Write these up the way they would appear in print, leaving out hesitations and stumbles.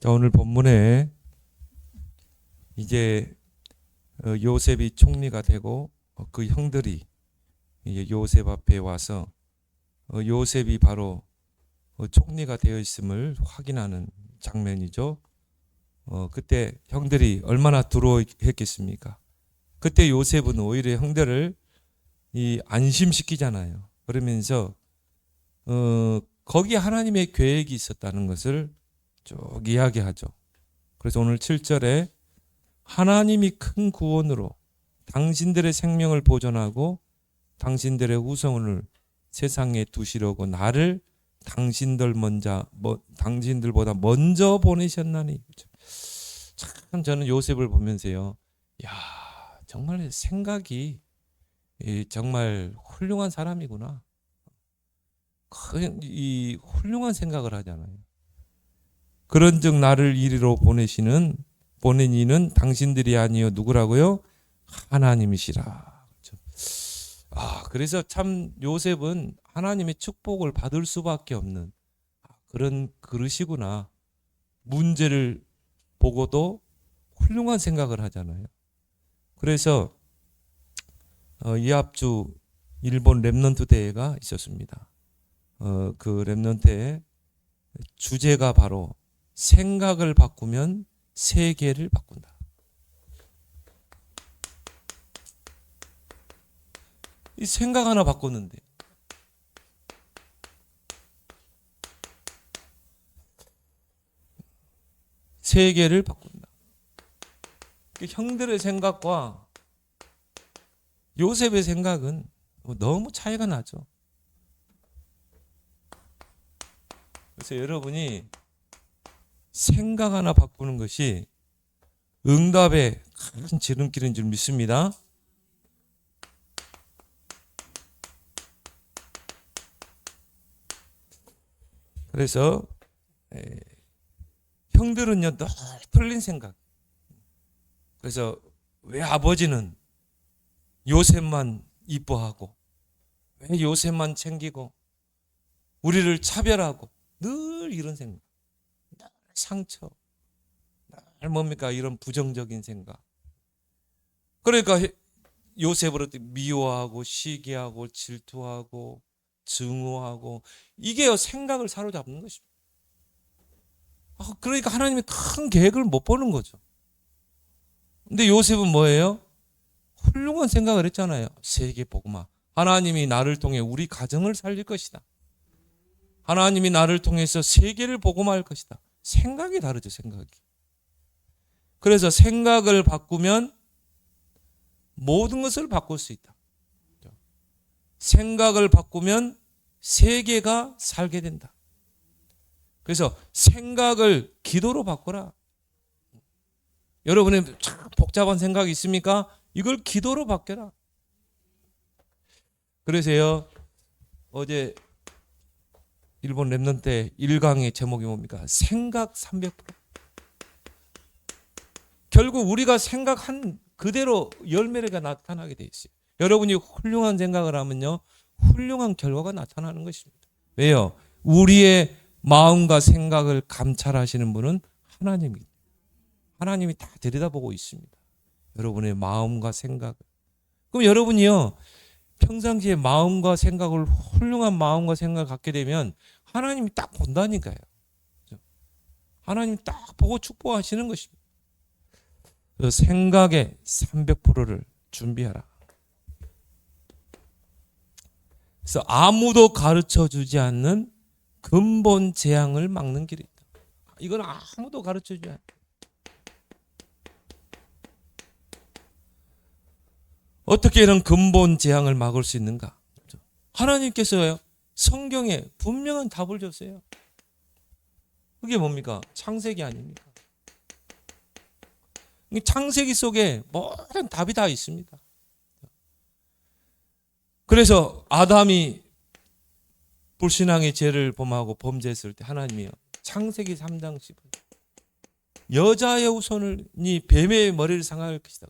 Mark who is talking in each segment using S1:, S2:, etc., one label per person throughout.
S1: 자, 오늘 본문에 이제 요셉이 총리가 되고 그 형들이 이제 요셉 앞에 와서 요셉이 바로 총리가 되어 있음을 확인하는 장면이죠. 그때 형들이 얼마나 두려워했겠습니까? 그때 요셉은 오히려 형들을 안심시키잖아요. 그러면서 거기에 하나님의 계획이 있었다는 것을 쭉 이야기하죠. 그래서 오늘 7절에 하나님이 큰 구원으로 당신들의 생명을 보존하고 당신들의 후손을 세상에 두시려고 나를 당신들보다 먼저 보내셨나니. 참 저는 요셉을 보면서요, 야, 정말 생각이 정말 훌륭한 사람이구나. 이 훌륭한 생각을 하잖아요. 그런즉 나를 이리로 보낸 이는 당신들이 아니요 누구라고요? 하나님이시라. 그래서 참 요셉은 하나님의 축복을 받을 수밖에 없는 그런 그릇이구나. 문제를 보고도 훌륭한 생각을 하잖아요. 그래서 이합주 일본 랩넌트 대회가 있었습니다. 그 랩넌트의 주제가 바로 생각을 바꾸면 세계를 바꾼다. 이 생각 하나 바꿨는데 세계를 바꾼다. 형들의 생각과 요셉의 생각은 너무 차이가 나죠. 그래서 여러분이 생각 하나 바꾸는 것이 응답의 큰 지름길인 줄 믿습니다. 그래서 형들은요 늘 틀린 생각. 그래서 왜 아버지는 요셉만 이뻐하고 왜 요셉만 챙기고 우리를 차별하고 늘 이런 생각, 늘 상처, 늘 뭡니까 이런 부정적인 생각. 그러니까 요셉을 미워하고 시기하고 질투하고 증오하고 이게 생각을 사로잡는 것입니다. 그러니까 하나님이 큰 계획을 못 보는 거죠. 근데 요셉은 뭐예요? 훌륭한 생각을 했잖아요. 세계 복음화. 하나님이 나를 통해 우리 가정을 살릴 것이다. 하나님이 나를 통해서 세계를 복음화할 것이다. 생각이 다르죠, 생각이. 그래서 생각을 바꾸면 모든 것을 바꿀 수 있다. 생각을 바꾸면 세계가 살게 된다. 그래서 생각을 기도로 바꿔라. 여러분의 참 복잡한 생각이 있습니까? 이걸 기도로 바꿔라. 그래서요, 어제 일본 랩넌트 1강의 제목이 뭡니까? 생각 300%. 결국 우리가 생각한 그대로 열매가 나타나게 돼 있어요. 여러분이 훌륭한 생각을 하면요, 훌륭한 결과가 나타나는 것입니다. 왜요? 우리의 마음과 생각을 감찰하시는 분은 하나님입니다. 하나님이 다 들여다보고 있습니다. 여러분의 마음과 생각을. 그럼 여러분이요, 평상시에 마음과 생각을 훌륭한 마음과 생각을 갖게 되면 하나님이 딱 본다니까요. 하나님이 딱 보고 축복하시는 것입니다. 생각의 300%를 준비하라. 그래서 아무도 가르쳐 주지 않는 근본 재앙을 막는 길이 있다. 이건 아무도 가르쳐 주지 않아요. 어떻게 이런 근본 재앙을 막을 수 있는가? 하나님께서요, 성경에 분명한 답을 줬어요. 그게 뭡니까? 창세기 아닙니까? 창세기 속에 모든 답이 다 있습니다. 그래서 아담이 불신앙의 죄를 범하고 범죄했을 때 하나님이요, 창세기 3장 10절 여자의 후손이 뱀의 머리를 상할 것이다.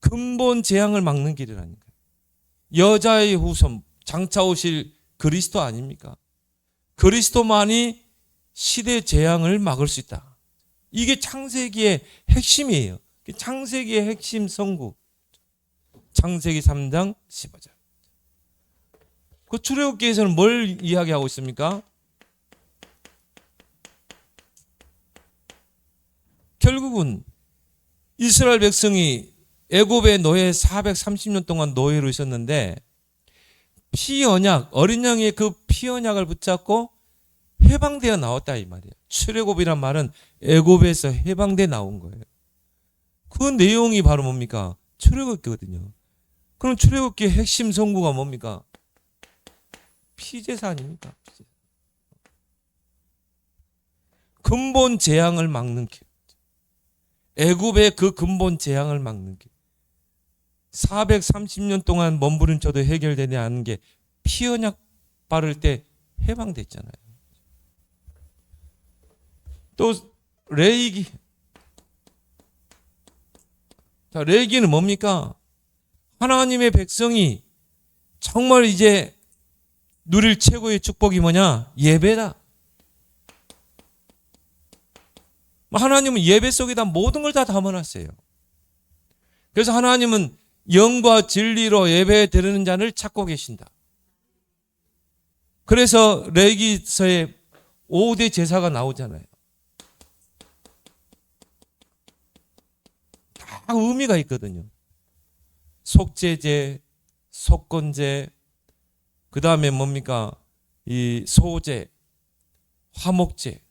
S1: 근본 재앙을 막는 길이라니까요. 여자의 후손, 장차 오실 그리스도 아닙니까? 그리스도만이 시대 재앙을 막을 수 있다. 이게 창세기의 핵심이에요. 창세기의 핵심 선구. 창세기 3장 15절. 그 출애굽기에서는 뭘 이야기하고 있습니까? 결국은 이스라엘 백성이 애굽의 노예 430년 동안 노예로 있었는데 피언약, 어린 양의 그 피언약을 붙잡고 해방되어 나왔다 이 말이에요. 출애굽이란 말은 애굽에서 해방돼 나온 거예요. 그 내용이 바로 뭡니까? 출애굽기거든요. 그럼 출애굽기의 핵심 선구가 뭡니까? 피제사 아닙니까? 근본 재앙을 막는 길. 애굽의 그 근본 재앙을 막는 길. 430년 동안 몸부림쳐도 해결되지 않은 게 피언약 바를 때 해방됐잖아요. 또 레위기. 자, 레위기는 뭡니까? 하나님의 백성이 정말 이제 누릴 최고의 축복이 뭐냐? 예배다. 하나님은 예배 속에다 모든 걸 다 담아놨어요. 그래서 하나님은 영과 진리로 예배에 드리는 자를 찾고 계신다. 그래서 레위기서에 5대 제사가 나오잖아요. 다 의미가 있거든요. 속죄제, 속건제, 그 다음에 뭡니까? 이 소제, 화목제,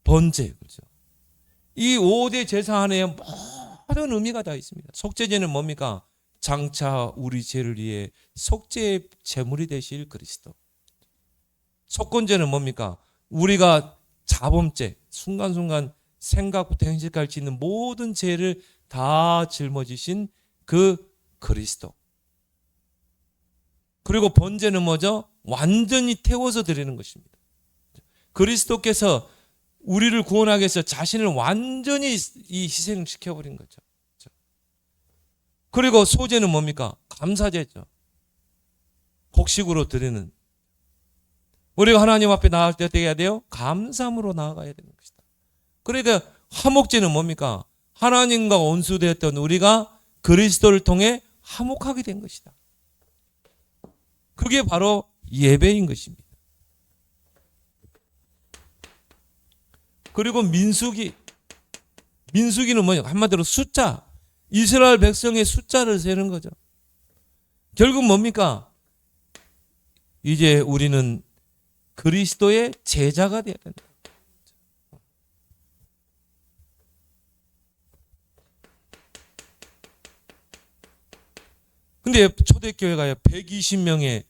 S1: 번제, 그렇죠? 이 5대 제사 안에 모든 의미가 다 있습니다. 속죄제는 뭡니까? 장차 우리 죄를 위해 속죄의 제물이 되실 그리스도. 속건제는 뭡니까? 우리가 자범죄, 순간순간 생각부터 행실까지 짓는 모든 죄를 다 짊어지신 그 그리스도. 그리고 번제는 뭐죠? 완전히 태워서 드리는 것입니다. 그리스도께서 우리를 구원하기 위해서 자신을 완전히 이 희생시켜버린 거죠. 그리고 소제는 뭡니까? 감사제죠. 곡식으로 드리는. 우리가 하나님 앞에 나갈 때 어떻게 해야 돼요? 감사함으로 나아가야 되는 것이다. 그러니까 화목제는 뭡니까? 하나님과 원수되었던 우리가 그리스도를 통해 화목하게 된 것이다. 그게 바로 예배인 것입니다. 그리고 민수기는 뭐냐? 한마디로 숫자. 이스라엘 백성의 숫자를 세는 거죠. 결국 뭡니까? 이제 우리는 그리스도의 제자가 되어야 된다. 근데 초대교회가 120명의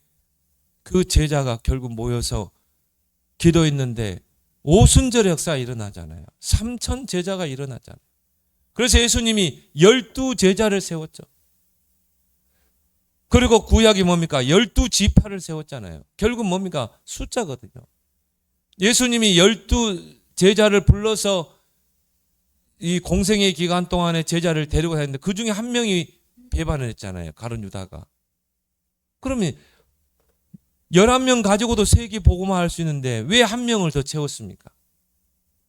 S1: 그 제자가 결국 모여서 기도했는데 오순절 역사 일어나잖아요. 3천 제자가 일어나잖아요. 그래서 예수님이 12제자를 세웠죠. 그리고 구약이 뭡니까? 12지파를 세웠잖아요. 결국 뭡니까? 숫자거든요. 예수님이 12제자를 불러서 이 공생의 기간 동안에 제자를 데리고 다녔는데 그 중에 한 명이 배반을 했잖아요. 가룟 유다가. 그러면 11명 가지고도 세계 복음화 할 수 있는데 왜 한 명을 더 채웠습니까?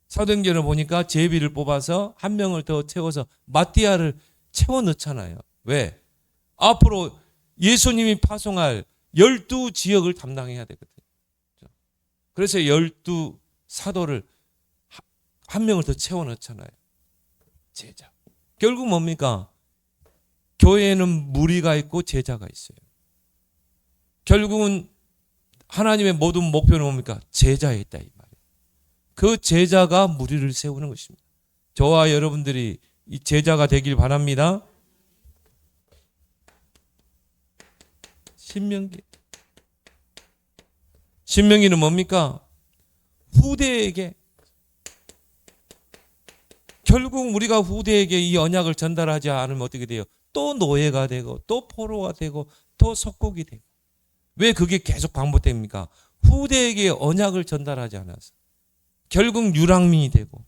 S1: 사도행전을 보니까 제비를 뽑아서 한 명을 더 채워서 마띠아를 채워 넣잖아요. 왜? 앞으로 예수님이 파송할 12지역을 담당해야 되거든요. 그래서 12사도를 한 명을 더 채워 넣잖아요. 제자. 결국 뭡니까? 교회에는 무리가 있고 제자가 있어요. 결국은 하나님의 모든 목표는 뭡니까? 제자에 있다 이 말이에요. 그 제자가 무리를 세우는 것입니다. 저와 여러분들이 이 제자가 되길 바랍니다. 신명기는 뭡니까? 후대에게 결국 우리가 후대에게 이 언약을 전달하지 않으면 어떻게 돼요? 또 노예가 되고 또 포로가 되고 또 속국이 되고. 왜 그게 계속 반복됩니까? 후대에게 언약을 전달하지 않아서 결국 유랑민이 되고.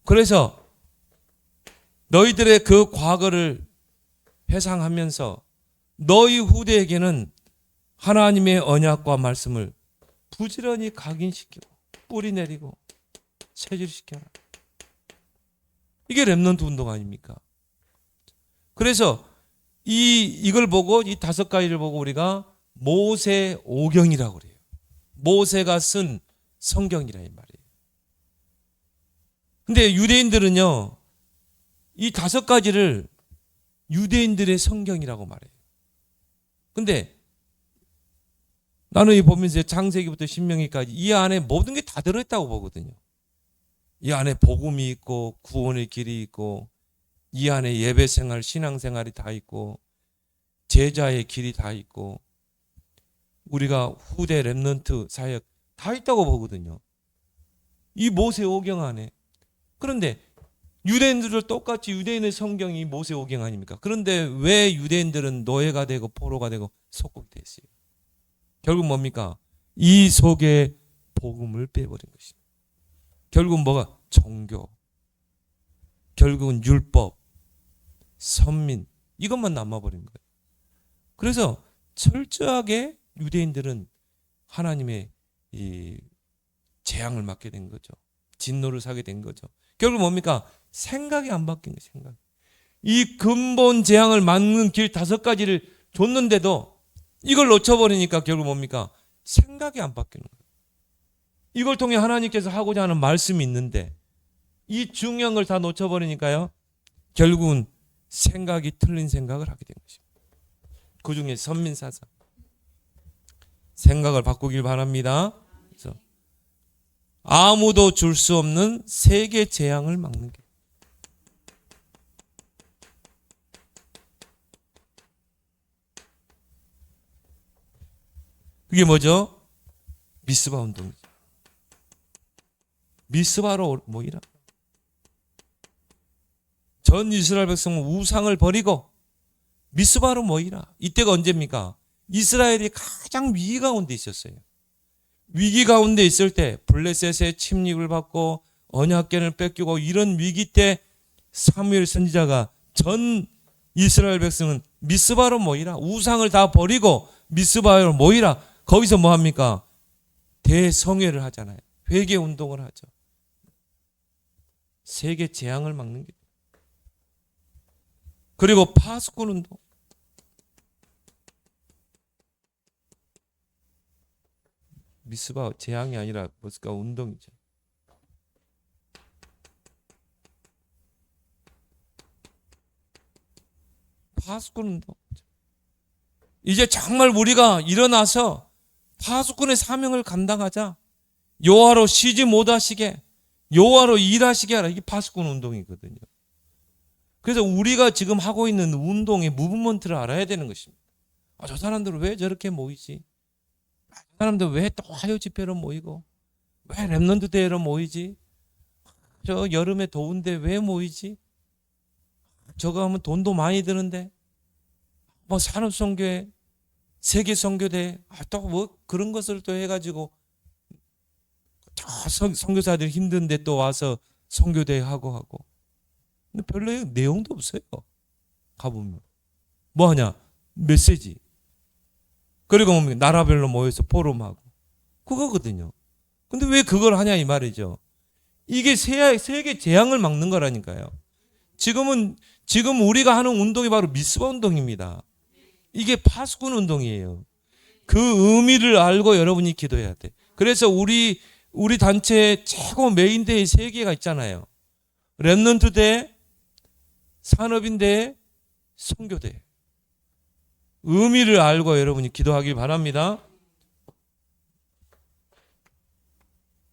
S1: 그래서 너희들의 그 과거를 회상하면서 너희 후대에게는 하나님의 언약과 말씀을 부지런히 각인시키고 뿌리 내리고 체질시켜라. 이게 렘넌트 운동 아닙니까? 그래서 이걸 보고 이 5가지를 보고 우리가 모세오경이라고 그래요. 모세가 쓴 성경이라 이 말이에요. 근데 유대인들은요, 이 5가지를 유대인들의 성경이라고 말해요. 근데 나는 이 보면서 창세기부터 신명기까지 이 안에 모든 게 다 들어있다고 보거든요. 이 안에 복음이 있고 구원의 길이 있고 이 안에 예배생활, 신앙생활이 다 있고 제자의 길이 다 있고 우리가 후대 렘넌트 사역 다 있다고 보거든요. 이 모세오경 안에. 그런데 유대인들도 똑같이 유대인의 성경이 모세오경 아닙니까? 그런데 왜 유대인들은 노예가 되고 포로가 되고 속국이 됐어요? 결국 뭡니까? 이 속에 복음을 빼버린 것입니다. 결국은 뭐가? 종교. 결국은 율법, 선민 이것만 남아버린 거예요. 그래서 철저하게 유대인들은 하나님의 이 재앙을 맞게 된 거죠. 진노를 사게 된 거죠. 결국 뭡니까? 생각이 안 바뀐 거예요. 생각. 이 근본 재앙을 막는 길 5가지를 줬는데도 이걸 놓쳐버리니까 결국 뭡니까? 생각이 안 바뀌는 거예요. 이걸 통해 하나님께서 하고자 하는 말씀이 있는데 이 중요한 걸 다 놓쳐버리니까요. 결국은 생각이 틀린 생각을 하게 된 것입니다. 그 중에 선민사상. 생각을 바꾸길 바랍니다. 그래서 아무도 줄 수 없는 세계 재앙을 막는 게. 그게 뭐죠? 미스바 운동이죠. 미스바로 모이라. 전 이스라엘 백성은 우상을 버리고 미스바로 모이라. 이때가 언제입니까? 이스라엘이 가장 위기 가운데 있었어요. 위기 가운데 있을 때 블레셋의 침입을 받고 언약궤를 뺏기고 이런 위기 때 사무엘 선지자가 전 이스라엘 백성은 미스바로 모이라. 우상을 다 버리고 미스바로 모이라. 거기서 뭐 합니까? 대성회를 하잖아요. 회개 운동을 하죠. 세계 재앙을 막는 게. 그리고 파수꾼 운동. 미스바 재앙이 아니라 뭐랄까 운동이죠. 파수꾼 운동. 이제 정말 우리가 일어나서 파수꾼의 사명을 감당하자. 여호와로 쉬지 못하시게, 여호와로 일하시게 하라. 이게 파수꾼 운동이거든요. 그래서 우리가 지금 하고 있는 운동의 무브먼트를 알아야 되는 것입니다. 저 사람들은 왜 저렇게 모이지? 사람들 왜 또 화요 집회로 모이고 왜 렘넌트 대회로 모이지? 저 여름에 더운데 왜 모이지? 저거 하면 돈도 많이 드는데 뭐 산업선교회, 세계선교대 또 뭐 그런 것을 또 해가지고 선교사들 힘든데 또 와서 선교대회 하고 근데 별로 내용도 없어요. 가보면 뭐 하냐? 메시지. 그리고 뭡니까? 나라별로 모여서 포럼하고 그거거든요. 근데 왜 그걸 하냐 이 말이죠. 이게 세계 재앙을 막는 거라니까요. 지금 우리가 하는 운동이 바로 미스바 운동입니다. 이게 파수꾼 운동이에요. 그 의미를 알고 여러분이 기도해야 돼. 그래서 우리 단체의 최고 메인 대회 3개가 있잖아요. 렘넌트 대회, 산업인 대회, 선교대. 의미를 알고 여러분이 기도하길 바랍니다.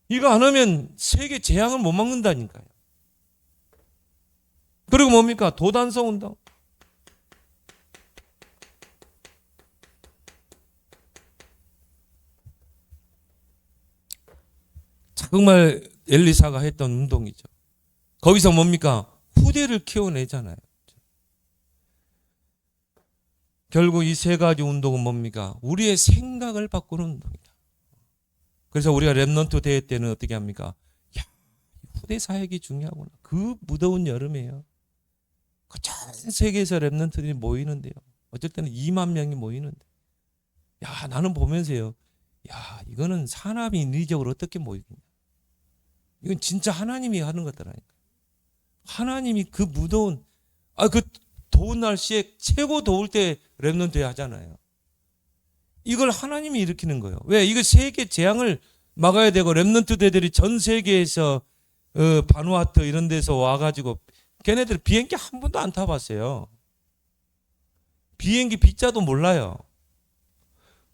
S1: 이거 안 하면 세계 재앙을 못 막는다니까요. 그리고 뭡니까? 도단성 운동. 정말 엘리사가 했던 운동이죠. 거기서 뭡니까? 후대를 키워내잖아요. 결국 이 3가지 운동은 뭡니까? 우리의 생각을 바꾸는 운동이다. 그래서 우리가 렘넌트 대회 때는 어떻게 합니까? 야, 후대 사역이 중요하구나. 그 무더운 여름에요. 전 세계에서 렘넌트들이 모이는데요. 어쩔 때는 2만 명이 모이는데. 야, 나는 보면서요. 야, 이거는 사람이 인위적으로 어떻게 모이겠냐. 이건 진짜 하나님이 하는 것들아니까. 하나님이 그 무더운 그 더운 날씨에 최고 더울 때 렘넌트 하잖아요. 이걸 하나님이 일으키는 거예요. 왜? 이거 세계 재앙을 막아야 되고 렘넌트들이 전 세계에서 바누아투 이런 데서 와가지고 걔네들 비행기 한 번도 안 타봤어요. 비행기 빗자도 몰라요.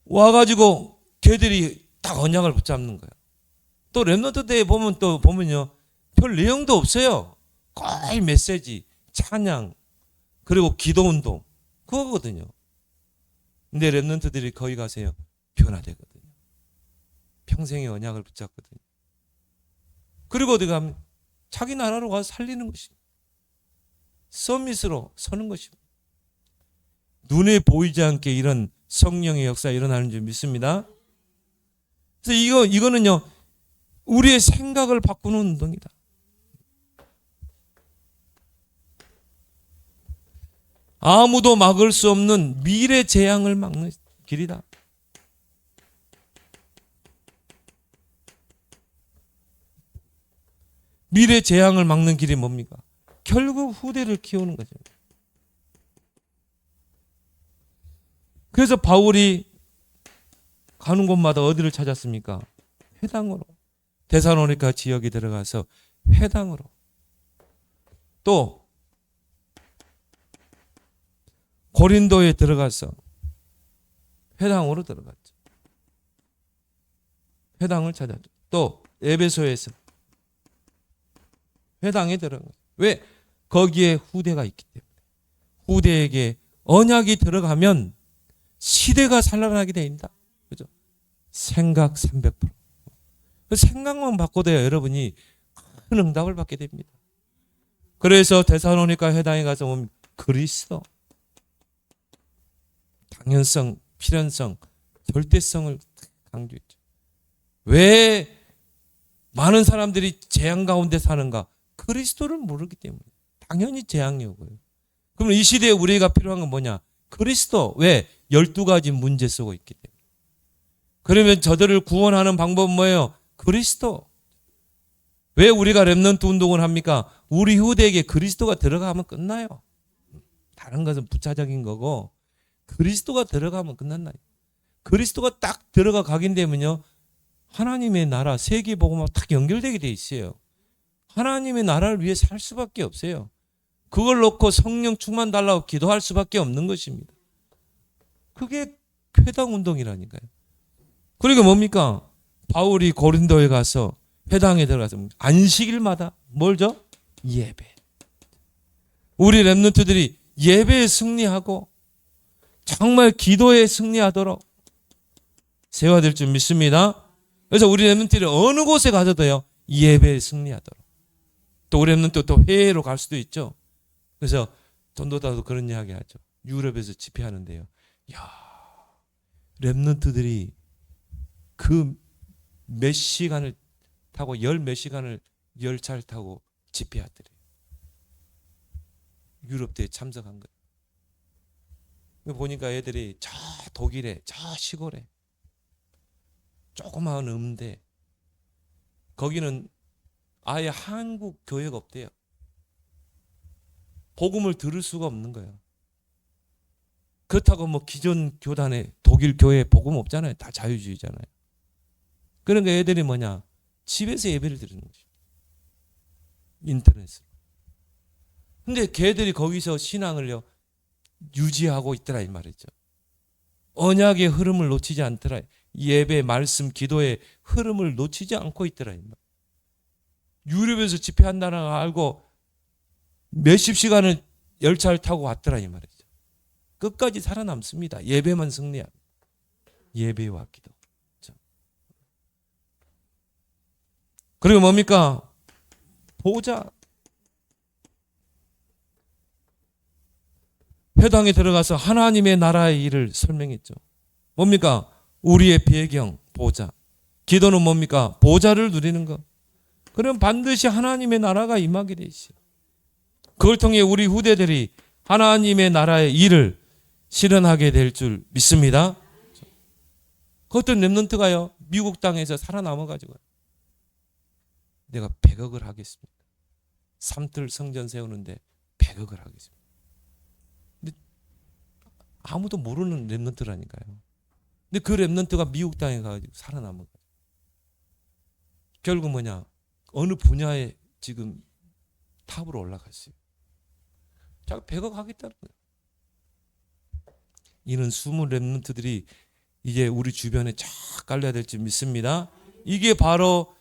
S1: 와가지고 걔들이 딱 언약을 붙잡는 거예요. 또 렘넌트 대회 보면요 별 내용도 없어요. 거의 메시지, 찬양, 그리고 기도운동 그거거든요. 근데 렘넌트들이 거기 가세요. 변화되거든요. 평생의 언약을 붙잡거든요. 그리고 어디 가면 자기 나라로 가서 살리는 것입니다. 서밋으로 서는 것입니다. 눈에 보이지 않게 이런 성령의 역사 일어나는 줄 믿습니다. 그래서 이거는요 우리의 생각을 바꾸는 운동이다. 아무도 막을 수 없는 미래 재앙을 막는 길이다. 미래 재앙을 막는 길이 뭡니까? 결국 후대를 키우는 거죠. 그래서 바울이 가는 곳마다 어디를 찾았습니까? 회당으로. 데살로니가 지역에 들어가서 회당으로. 또 고린도에 들어가서 회당으로 들어갔죠. 회당을 찾았죠. 또 에베소에서 회당에 들어간 거예요. 왜? 거기에 후대가 있기 때문에. 후대에게 언약이 들어가면 시대가 살아나게 됩니다. 그죠? 생각 300%. 그 생각만 바꿔도요, 여러분이 큰 응답을 받게 됩니다. 그래서 데살로니가 회당에 가서 보면 그리스도, 당연성, 필연성, 절대성을 강조했죠. 왜 많은 사람들이 재앙 가운데 사는가? 그리스도를 모르기 때문에. 당연히 재앙이 오고요. 그럼 이 시대에 우리가 필요한 건 뭐냐? 그리스도. 왜? 12가지 문제 쓰고 있기 때문에. 그러면 저들을 구원하는 방법은 뭐예요? 그리스도. 왜 우리가 렘넌트 운동을 합니까? 우리 후대에게 그리스도가 들어가면 끝나요. 다른 것은 부차적인 거고 그리스도가 들어가면 끝난다. 그리스도가 딱 들어가 각인되면요 하나님의 나라, 세계복음하고 딱 연결되게 돼 있어요. 하나님의 나라를 위해 살 수밖에 없어요. 그걸 놓고 성령 충만 달라고 기도할 수밖에 없는 것입니다. 그게 회당 운동이라니까요. 그리고 뭡니까? 바울이 고린도에 가서 회당에 들어가서 안식일마다 뭘죠? 예배. 우리 렘넌트들이 예배에 승리하고 정말 기도에 승리하도록 세워야 될 줄 믿습니다. 그래서 우리 렘넌트들이 어느 곳에 가서도요 예배에 승리하도록. 또 우리 렘넌트 또 해외로 갈 수도 있죠. 그래서 전도다도 그런 이야기 하죠. 유럽에서 집회하는데요. 야, 렘넌트들이 그 몇 시간을 타고 몇 시간을 열차를 타고 집회하더래요. 유럽대에 참석한 거예요. 보니까 애들이 저 독일에 저 시골에 조그마한 음대 거기는 아예 한국 교회가 없대요. 복음을 들을 수가 없는 거예요. 그렇다고 뭐 기존 교단에 독일 교회에 복음 없잖아요. 다 자유주의잖아요. 그러니까 애들이 뭐냐? 집에서 예배를 드리는 거죠. 인터넷으로. 근데 걔들이 거기서 신앙을요 유지하고 있더라 이 말이죠. 언약의 흐름을 놓치지 않더라. 예배, 말씀, 기도의 흐름을 놓치지 않고 있더라 이 말. 유럽에서 집회한다는 걸 알고 몇십 시간을 열차를 타고 왔더라 이 말이죠. 끝까지 살아남습니다. 예배만 승리합니다. 예배와 기도. 그리고 뭡니까? 보호자. 회당에 들어가서 하나님의 나라의 일을 설명했죠. 뭡니까? 우리의 배경, 보좌. 기도는 뭡니까? 보좌를 누리는 것. 그럼 반드시 하나님의 나라가 임하게 돼 있어요. 그걸 통해 우리 후대들이 하나님의 나라의 일을 실현하게 될 줄 믿습니다. 그 어떤 렘넌트가요 미국 땅에서 살아남아가지고 내가 100억을 하겠습니다. 삼틀 성전 세우는데 100억을 하겠습니다. 근데 아무도 모르는 랩런트라니까요. 근데 그 랩런트가 미국 땅에 가가지고 살아남은 거예요. 결국 뭐냐? 어느 분야에 지금 탑으로 올라갔어요. 자기 100억 하겠다는 거예요. 이는 숨은 랩런트들이 이제 우리 주변에 쫙 깔려야 될지 믿습니다. 이게 바로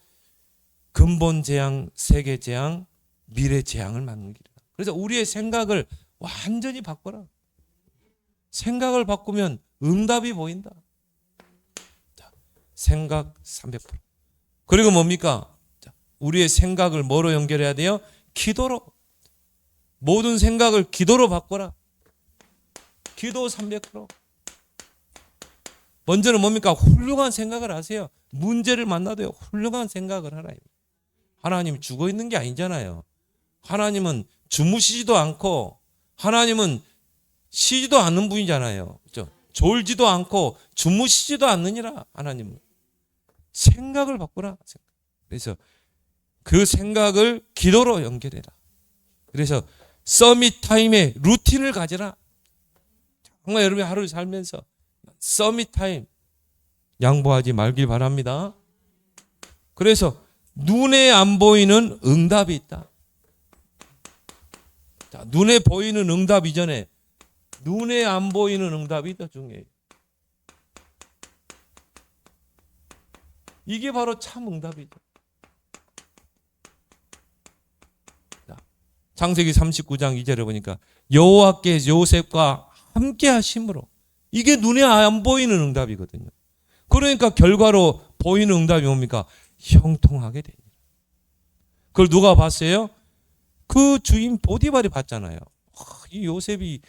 S1: 근본 재앙, 세계 재앙, 미래 재앙을 막는 길이다. 그래서 우리의 생각을 완전히 바꿔라. 생각을 바꾸면 응답이 보인다. 자, 생각 300%. 그리고 뭡니까? 자, 우리의 생각을 뭐로 연결해야 돼요? 기도로. 모든 생각을 기도로 바꿔라. 기도 300%. 먼저는 뭡니까? 훌륭한 생각을 하세요. 문제를 만나도요. 훌륭한 생각을 하라. 하나님 죽어 있는 게 아니잖아요. 하나님은 주무시지도 않고 하나님은 쉬지도 않는 분이잖아요. 그렇죠? 졸지도 않고 주무시지도 않느니라. 하나님은 생각을 바꾸라. 그래서 그 생각을 기도로 연결해라. 그래서 서밋 타임에 루틴을 가져라. 정말 여러분이 하루를 살면서 서밋 타임 양보하지 말길 바랍니다. 그래서 눈에 안 보이는 응답이 있다. 자, 눈에 보이는 응답 이전에 눈에 안 보이는 응답이 더 중요해요. 이게 바로 참 응답이죠. 자, 창세기 39장 2절에 보니까 여호와께 요셉과 함께 하심으로, 이게 눈에 안 보이는 응답이거든요. 그러니까 결과로 보이는 응답이 뭡니까? 형통하게 됩니다. 그걸 누가 봤어요? 그 주인 보디발이 봤잖아요. 이 요셉이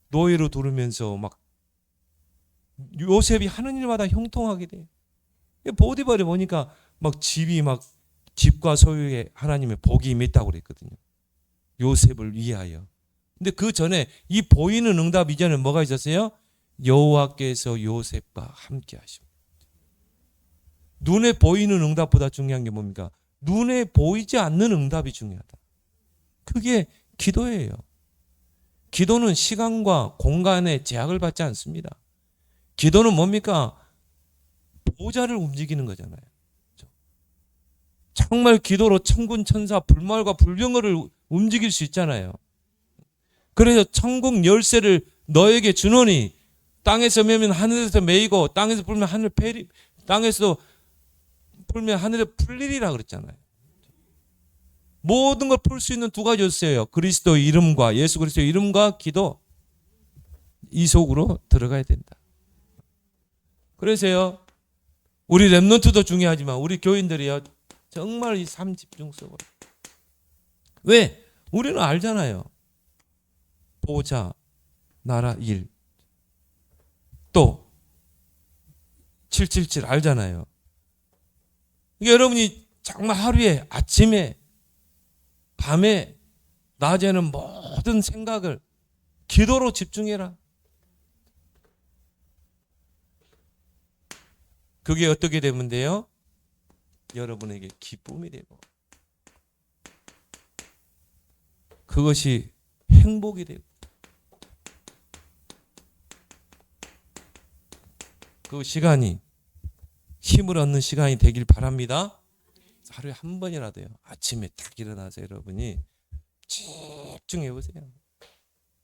S1: 노예로 두르면서 막 요셉이 하는 일마다 형통하게 돼. 보디발이 보니까 막 집이 막 집과 소유에 하나님의 복이 임했다고 그랬거든요. 요셉을 위하여. 근데 그 전에 이 보이는 응답 이전에 뭐가 있었어요? 여호와께서 요셉과 함께 하십니다. 눈에 보이는 응답보다 중요한 게 뭡니까? 눈에 보이지 않는 응답이 중요하다. 그게 기도예요. 기도는 시간과 공간의 제약을 받지 않습니다. 기도는 뭡니까? 보좌를 움직이는 거잖아요. 정말 기도로 천군 천사 불말과 불병거를 움직일 수 있잖아요. 그래서 천국 열쇠를 너에게 주노니 땅에서 매면 하늘에서 매이고 땅에서 불면 하늘 패리, 땅에서 풀면 하늘에 풀리리라 그랬잖아요. 모든 걸 풀 수 있는 두 가지 열쇠예요. 그리스도의 이름과 예수 그리스도의 이름과 기도. 이 속으로 들어가야 된다. 그래서요, 우리 랩런트도 중요하지만 우리 교인들이요, 정말 이 삶 집중 속으로. 왜? 우리는 알잖아요. 보좌, 나라, 일. 또 777 알잖아요. 여러분이 정말 하루에 아침에 밤에 낮에는 모든 생각을 기도로 집중해라. 그게 어떻게 되면 돼요? 여러분에게 기쁨이 되고 그것이 행복이 되고 그 시간이 힘을 얻는 시간이 되길 바랍니다. 하루에 한 번이라도요. 아침에 딱 일어나서 여러분이 집중해 보세요.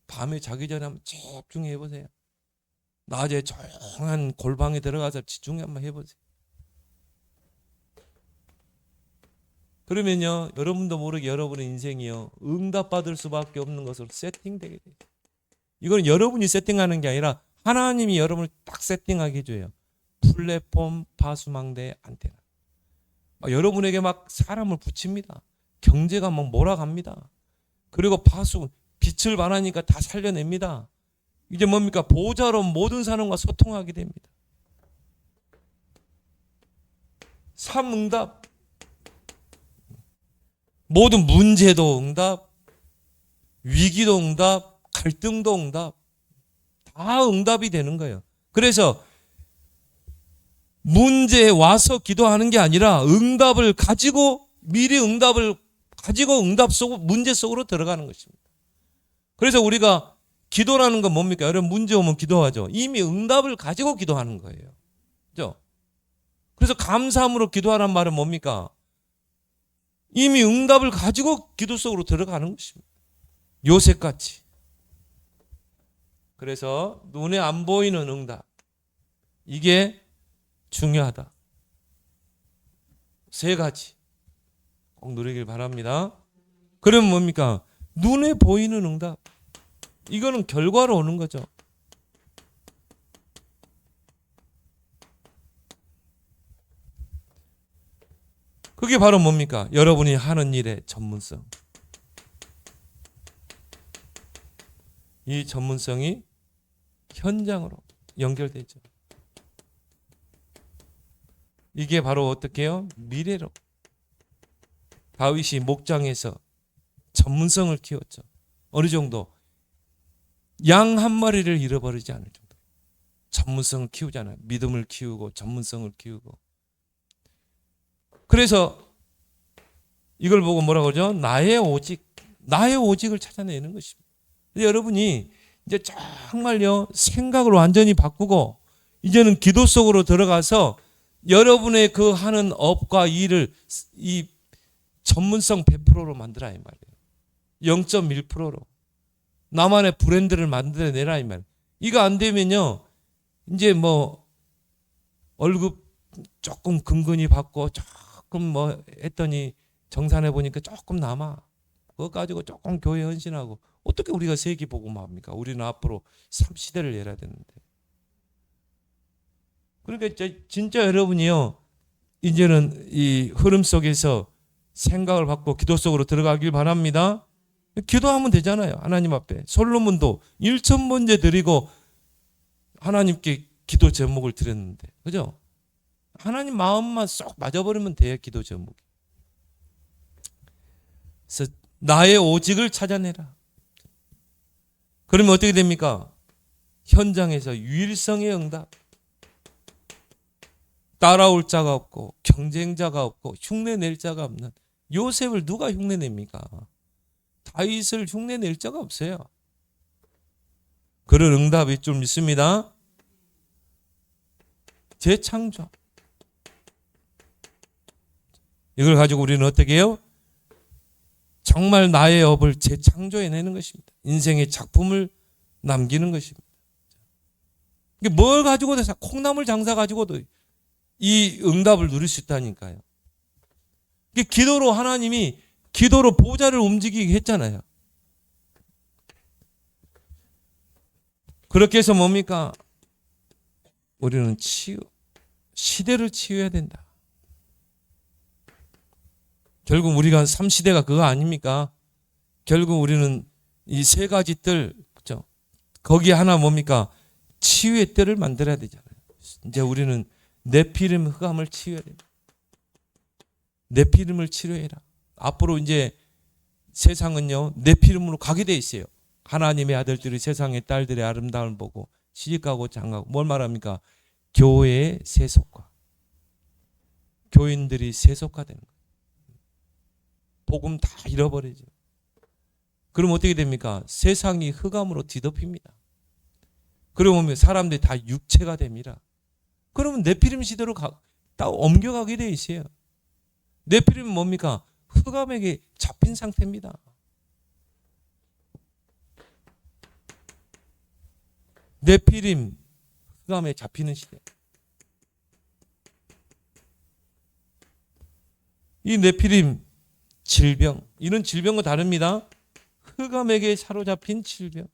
S1: 밤에 자기 전에 한번 집중해 보세요. 낮에 조용한 골방에 들어가서 집중 한번 해보세요. 그러면요, 여러분도 모르게 여러분의 인생이요, 응답받을 수밖에 없는 것으로 세팅되게 돼요. 이건 여러분이 세팅하는 게 아니라 하나님이 여러분을 딱 세팅하게 해줘요. 플랫폼, 파수망대, 안테나. 여러분에게 막 사람을 붙입니다. 경제가 막 몰아갑니다. 그리고 파수, 빛을 발하니까 다 살려냅니다. 이제 뭡니까? 보좌로 모든 사람과 소통하게 됩니다. 삼응답. 모든 문제도 응답, 위기도 응답, 갈등도 응답. 다 응답이 되는 거예요. 그래서 문제에 와서 기도하는 게 아니라 응답을 가지고, 미리 응답을 가지고 문제 속으로 들어가는 것입니다. 그래서 우리가 기도라는 건 뭡니까? 여러분, 문제 오면 기도하죠. 이미 응답을 가지고 기도하는 거예요. 그죠? 그래서 감사함으로 기도하라는 말은 뭡니까? 이미 응답을 가지고 기도 속으로 들어가는 것입니다. 요셉같이. 그래서 눈에 안 보이는 응답, 이게 중요하다. 3가지 꼭 누리길 바랍니다. 그러면 뭡니까? 눈에 보이는 응답, 이거는 결과로 오는 거죠. 그게 바로 뭡니까? 여러분이 하는 일의 전문성. 이 전문성이 현장으로 연결되죠. 이게 바로 어떻게 해요? 미래로. 다윗이 목장에서 전문성을 키웠죠. 어느 정도? 양 한 마리를 잃어버리지 않을 정도. 전문성을 키우잖아요. 믿음을 키우고 전문성을 키우고. 그래서 이걸 보고 뭐라고 그러죠? 나의 오직을 찾아내는 것입니다. 여러분이 이제 정말요, 생각을 완전히 바꾸고 이제는 기도 속으로 들어가서 여러분의 그 하는 업과 일을 이 전문성 100%로 만들라 이 말이에요. 0.1%로 나만의 브랜드를 만들어내라 이 말이에요. 이거 안 되면요, 이제 뭐 월급 조금 근근히 받고 조금 뭐 했더니 정산해 보니까 조금 남아. 그거 가지고 조금 교회 헌신하고 어떻게 우리가 세기 복음화 합니까? 우리는 앞으로 3시대를 열어야 되는데. 그러니까 진짜 여러분이요, 이제는 이 흐름 속에서 생각을 받고 기도 속으로 들어가길 바랍니다. 기도하면 되잖아요. 하나님 앞에. 솔로몬도 1,000번째 드리고 하나님께 기도 제목을 드렸는데, 그죠? 하나님 마음만 쏙 맞아버리면 돼요, 기도 제목이. 그래서 나의 오직을 찾아내라. 그러면 어떻게 됩니까? 현장에서 유일성의 응답. 따라올 자가 없고 경쟁자가 없고 흉내낼 자가 없는 요셉을 누가 흉내냅니까? 다윗을 흉내낼 자가 없어요. 그런 응답이 좀 있습니다. 재창조. 이걸 가지고 우리는 어떻게 해요? 정말 나의 업을 재창조해내는 것입니다. 인생의 작품을 남기는 것입니다. 뭘 가지고도, 콩나물 장사 가지고도 이 응답을 누릴 수 있다니까요. 기도로 하나님이 기도로 보좌를 움직이게 했잖아요. 그렇게 해서 뭡니까? 우리는 시대를 치유해야 된다. 결국 우리가 3시대가 그거 아닙니까? 결국 우리는 이 3가지 뜰, 그렇죠? 거기에 하나 뭡니까? 치유의 뜰을 만들어야 되잖아요. 이제 우리는 네피림 흑암을 치유해야 됩니다. 네피림을 치료해라. 앞으로 이제 세상은요, 네피림으로 가게 돼 있어요. 하나님의 아들들이 세상의 딸들의 아름다움을 보고 시집가고 장가고. 뭘 말합니까? 교회의 세속화. 교인들이 세속화되는 거예요. 복음 다 잃어버리죠. 그럼 어떻게 됩니까? 세상이 흑암으로 뒤덮입니다. 그러면 사람들이 다 육체가 됩니다. 그러면 네피림 시대로 다 옮겨가게 돼 있어요. 네피림은 뭡니까? 흑암에게 잡힌 상태입니다. 네피림, 흑암에 잡히는 시대. 이 네피림 질병, 이런 질병과 다릅니다. 흑암에게 사로잡힌 질병.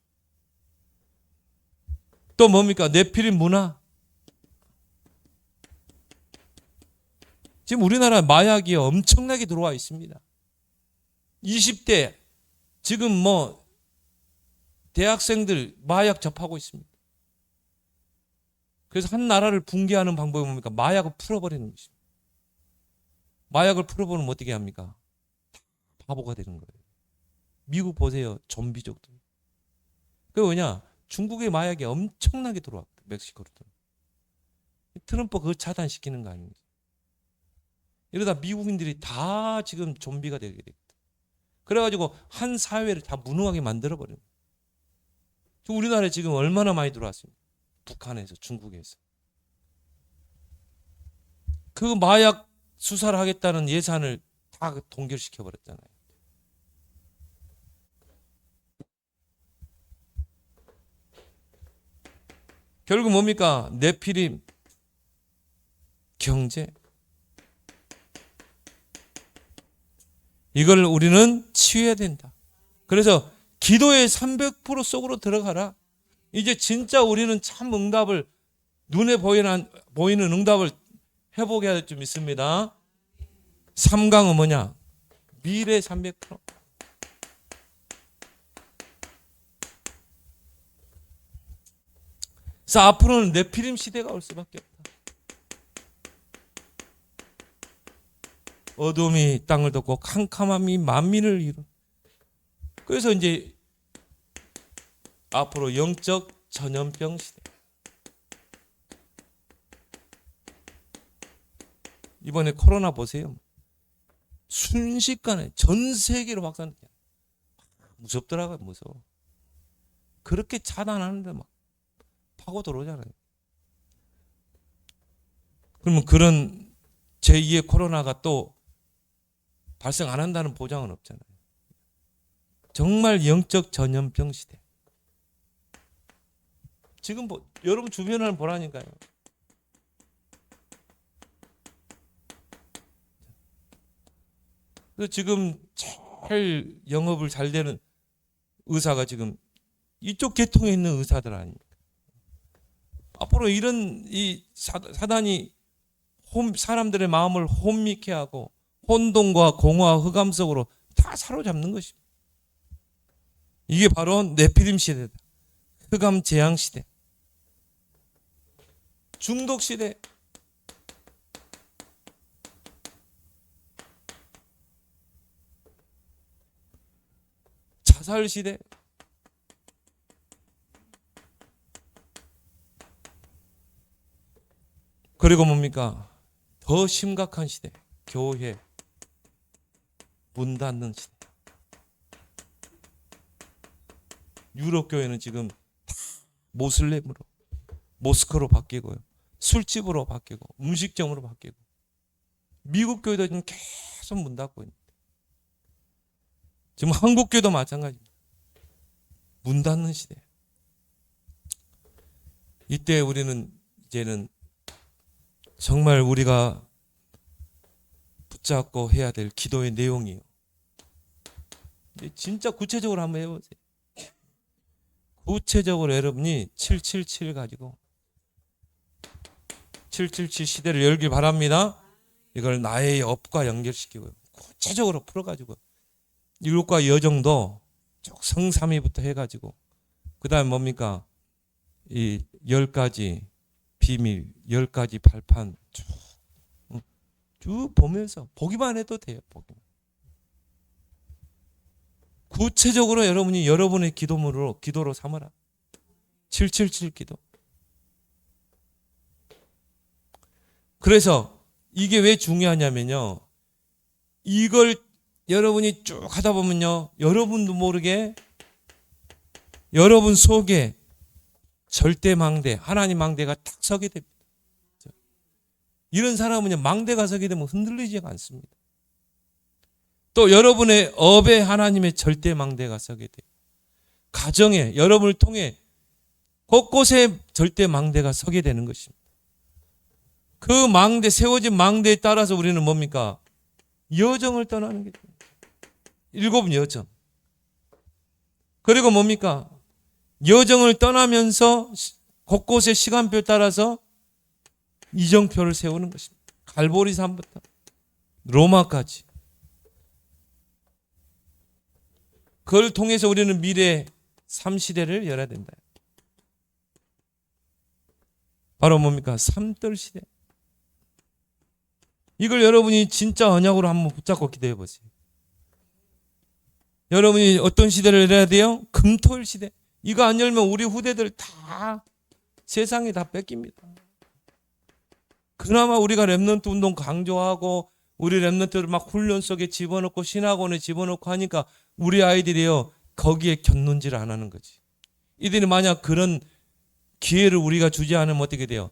S1: 또 뭡니까? 네피림 문화. 지금 우리나라 마약이 엄청나게 들어와 있습니다. 20대 지금 뭐 대학생들 마약 접하고 있습니다. 그래서 한 나라를 붕괴하는 방법이 뭡니까? 마약을 풀어버리는 것입니다. 마약을 풀어버리면 어떻게 합니까? 바보가 되는 거예요. 미국 보세요. 좀비족들. 그게 뭐냐? 중국의 마약이 엄청나게 들어왔다. 멕시코로. 트럼프 그거 차단시키는 거 아닙니까? 이러다 미국인들이 다 지금 좀비가 되게 되겠다. 그래가지고 한 사회를 다 무능하게 만들어버립니다. 우리나라에 지금 얼마나 많이 들어왔습니까? 북한에서, 중국에서. 그 마약 수사를 하겠다는 예산을 다 동결시켜버렸잖아요. 결국 뭡니까? 네피림, 경제. 이걸 우리는 치유해야 된다. 그래서 기도의 300% 속으로 들어가라. 이제 진짜 우리는 참 응답을, 눈에 보이는 응답을 회복해야 될 점 있습니다. 3강은 뭐냐? 미래 300%. 그래서 앞으로는 네피림 시대가 올 수밖에 없다. 어둠이 땅을 덮고 캄캄함이 만민을 이루. 그래서 이제 앞으로 영적 전염병 시대. 이번에 코로나 보세요. 순식간에 전 세계로 확산돼. 무섭더라고요, 무서워. 그렇게 차단하는데 막 파고 들어오잖아요. 그러면 그런 제2의 코로나가 또 발생 안 한다는 보장은 없잖아요. 정말 영적 전염병 시대. 지금 여러분 주변을 보라니까요. 그래서 지금 제일 영업을 잘 되는 의사가 지금 이쪽 계통에 있는 의사들 아닙니까? 앞으로 이런 이 사단이 사람들의 마음을 혼미케 하고 혼돈과 공허와 흑암 속으로 다 사로잡는 것입니다. 이게 바로 네피림 시대다. 흑암 재앙 시대. 중독 시대. 자살 시대. 그리고 뭡니까? 더 심각한 시대. 교회 문 닫는 시대. 유럽 교회는 지금 다 모슬렘으로, 모스크로 바뀌고요. 술집으로 바뀌고 음식점으로 바뀌고, 미국 교회도 지금 계속 문 닫고 있는데, 지금 한국 교회도 마찬가지입니다. 문 닫는 시대. 이때 우리는 이제는 정말 우리가 붙잡고 해야 될 기도의 내용이에요. 진짜 구체적으로 한번 해보세요. 구체적으로 여러분이 777 가지고 777 시대를 열길 바랍니다. 이걸 나의 업과 연결시키고요. 구체적으로 풀어가지고 7가지 여정도 쭉 성삼위부터 해가지고, 그 다음에 뭡니까? 이 10가지 비밀, 10가지 발판 쭉 보면서 보기만 해도 돼요. 보기만. 구체적으로 여러분이 여러분의 기도로 삼아라. 777 기도. 그래서 이게 왜 중요하냐면요, 이걸 여러분이 쭉 하다 보면요, 여러분도 모르게 여러분 속에 절대 망대, 하나님 망대가 딱 서게 됩니다. 이런 사람은 망대가 서게 되면 흔들리지 않습니다. 또 여러분의 업에 하나님의 절대 망대가 서게 돼요. 가정에 여러분을 통해 곳곳에 절대 망대가 서게 되는 것입니다. 그 망대, 세워진 망대에 따라서 우리는 뭡니까? 여정을 떠나는 게 됩니다. 7 여정. 그리고 뭡니까? 여정을 떠나면서 곳곳의 시간표에 따라서 이정표를 세우는 것입니다. 갈보리 산부터 로마까지. 그걸 통해서 우리는 미래 3시대를 열어야 된다. 바로 뭡니까? 삼들 시대. 이걸 여러분이 진짜 언약으로 한번 붙잡고 기도해 보세요. 여러분이 어떤 시대를 열어야 돼요? 금토일 시대. 이거 안 열면 우리 후대들 다 세상에 다 뺏깁니다. 그나마 우리가 렘넌트 운동 강조하고 우리 렘넌트를 막 훈련 속에 집어넣고 신학원에 집어넣고 하니까 우리 아이들이요 거기에 곁눈질 안 하는 거지. 이들이 만약 그런 기회를 우리가 주지 않으면 어떻게 돼요?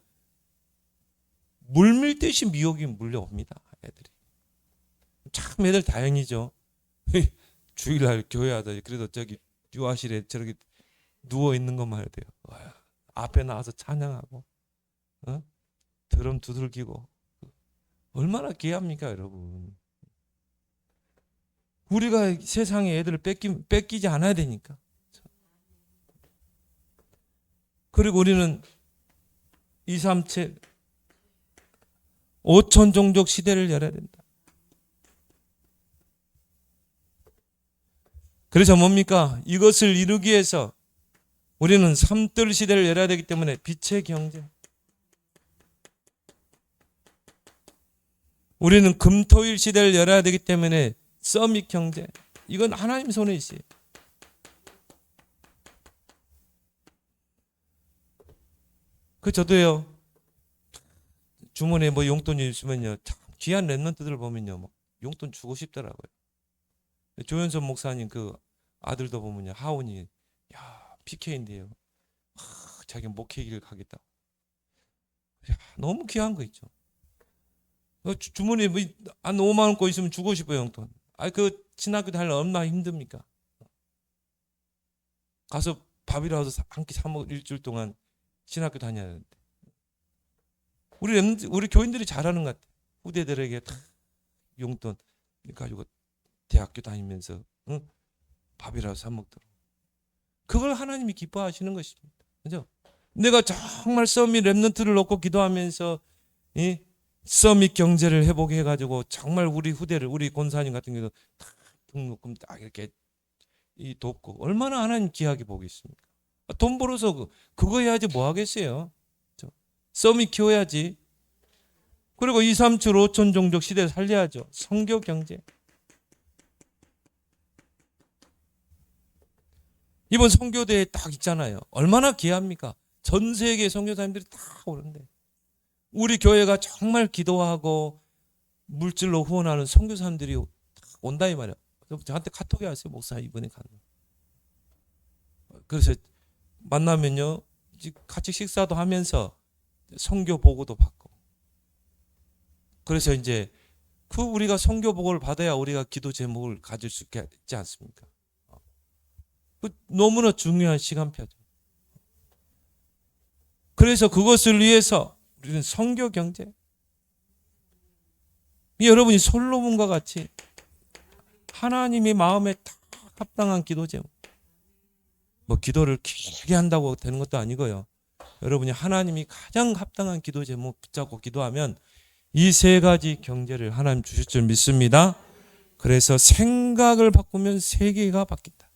S1: 물밀듯이 미혹이 물려옵니다. 애들이. 참 애들 다행이죠. 주일날 교회하다 그래도 저기 유아실에 저렇게 누워 있는 것만 해도 돼요. 와, 앞에 나와서 찬양하고 드럼 두들기고 얼마나 귀합니까, 여러분? 우리가 세상에 애들을 뺏기지 않아야 되니까. 그리고 우리는 2, 3체 5천 종족 시대를 열어야 된다. 그래서 뭡니까? 이것을 이루기 위해서 우리는 삼뜰 시대를 열어야 되기 때문에 빛의 경제. 우리는 금토일 시대를 열어야 되기 때문에 서밋 경제. 이건 하나님 손에 있어요. 저도요. 주머니에 뭐 용돈이 있으면요. 참 귀한 랩런트들 보면요. 뭐 용돈 주고 싶더라고요. 조현선 목사님 그 아들도 보면요. 하온이 PK인데요. 자기 목회길 가겠다. 너무 귀한 거 있죠. 주머니에 한 5만 원 거 있으면 주고 싶어요, 용돈. 그 신학교 다니면 얼마나 힘듭니까? 가서 밥이라도 한 끼 사 먹을 일주일 동안 신학교 다녀야 되는데. 우리 교인들이 잘하는 것 같아요. 후대들에게 다 용돈 가지고 대학교 다니면서 밥이라도 사 먹도록. 그걸 하나님이 기뻐하시는 것입니다. 그죠? 내가 정말 서밋 랩런트를 놓고 기도하면서 서밋 경제를 회복해 가지고 정말 우리 후대를 우리 권사님 같은 경우도 다 등록금 딱 이렇게 돕고 얼마나 하나님 귀하게 보겠습니까? 돈 벌어서 그거 해야지 뭐 하겠어요? 서밋 키워야지. 그리고 2, 3출 5천 종족 시대를 살려야죠. 선교 경제. 이번 선교대회 딱 있잖아요. 얼마나 귀합니까? 전 세계 선교사님들이 다 오는데 우리 교회가 정말 기도하고 물질로 후원하는 선교사님들이 온다 이 말이야. 저한테 카톡이 왔어요. 목사 이번에 가는. 그래서 만나면요 같이 식사도 하면서 선교 보고도 받고. 그래서 이제 우리가 선교 보고를 받아야 우리가 기도 제목을 가질 수 있지 않습니까? 너무나 중요한 시간표죠. 그래서 그것을 위해서 우리는 선교 경제. 여러분이 솔로몬과 같이 하나님의 마음에 딱 합당한 기도 제목. 뭐 기도를 길게 한다고 되는 것도 아니고요. 여러분이 하나님이 가장 합당한 기도 제목 붙잡고 기도하면 이 세 가지 경제를 하나님 주실 줄 믿습니다. 그래서 생각을 바꾸면 세계가 바뀐다.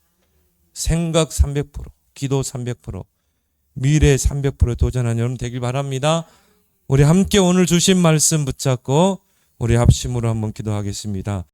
S1: 생각 300%, 기도 300%, 미래 300% 도전하는 여러분 되길 바랍니다. 우리 함께 오늘 주신 말씀 붙잡고 우리 합심으로 한번 기도하겠습니다.